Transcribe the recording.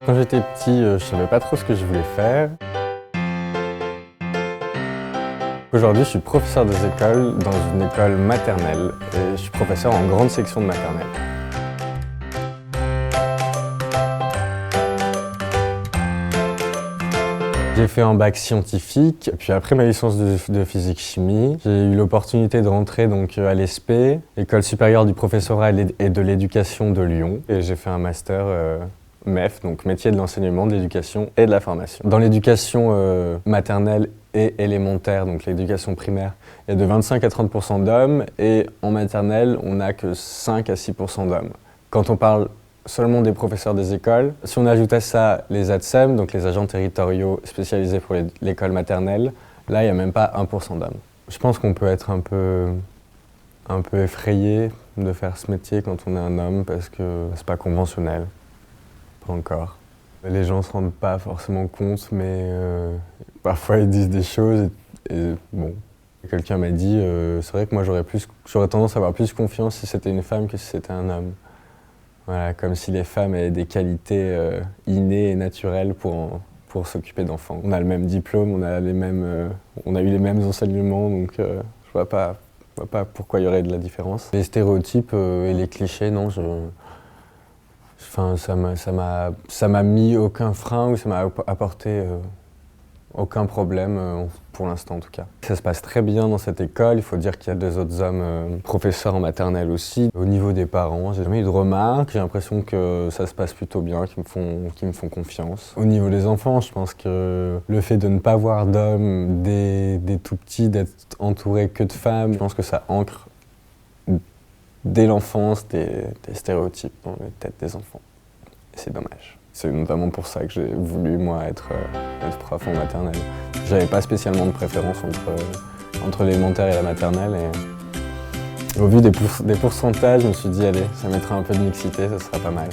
Quand j'étais petit, je savais pas trop ce que je voulais faire. Aujourd'hui, je suis professeur des écoles dans une école maternelle et je suis professeur en grande section de maternelle. J'ai fait un bac scientifique, puis après ma licence de physique-chimie, j'ai eu l'opportunité de rentrer donc à l'ESP, École supérieure du professorat et de l'éducation de Lyon, et j'ai fait un master MEF, donc métier de l'enseignement, de l'éducation et de la formation. Dans l'éducation maternelle et élémentaire, donc l'éducation primaire, il y a de 25 à 30% d'hommes, et en maternelle, on n'a que 5 à 6% d'hommes. Quand on parle seulement des professeurs des écoles. Si on ajoute à ça les ATSEM, donc les agents territoriaux spécialisés pour l'école maternelle, là, il n'y a même pas 1% d'hommes. Je pense qu'on peut être un peu effrayé de faire ce métier quand on est un homme parce que c'est pas conventionnel, pas encore. Les gens se rendent pas forcément compte, mais parfois ils disent des choses et bon. Quelqu'un m'a dit, c'est vrai que moi j'aurais tendance à avoir plus confiance si c'était une femme que si c'était un homme. Voilà, comme si les femmes avaient des qualités innées et naturelles pour s'occuper d'enfants. On a le même diplôme, on a eu les mêmes enseignements, donc je vois pas pourquoi il y aurait de la différence. Les stéréotypes et les clichés, non, ça m'a mis aucun frein ou ça m'a apporté aucun problème, pour l'instant en tout cas. Ça se passe très bien dans cette école, il faut dire qu'il y a 2 autres hommes professeurs en maternelle aussi. Au niveau des parents, j'ai jamais eu de remarques, j'ai l'impression que ça se passe plutôt bien, qu'ils me font confiance. Au niveau des enfants, je pense que le fait de ne pas voir d'hommes des tout petits, d'être entouré que de femmes, je pense que ça ancre dès l'enfance des stéréotypes dans les têtes des enfants. Et c'est dommage. C'est notamment pour ça que j'ai voulu, moi, être prof en maternelle. J'avais pas spécialement de préférence entre l'élémentaire et la maternelle. Et au vu des pourcentages, je me suis dit, allez, ça mettra un peu de mixité, ça sera pas mal.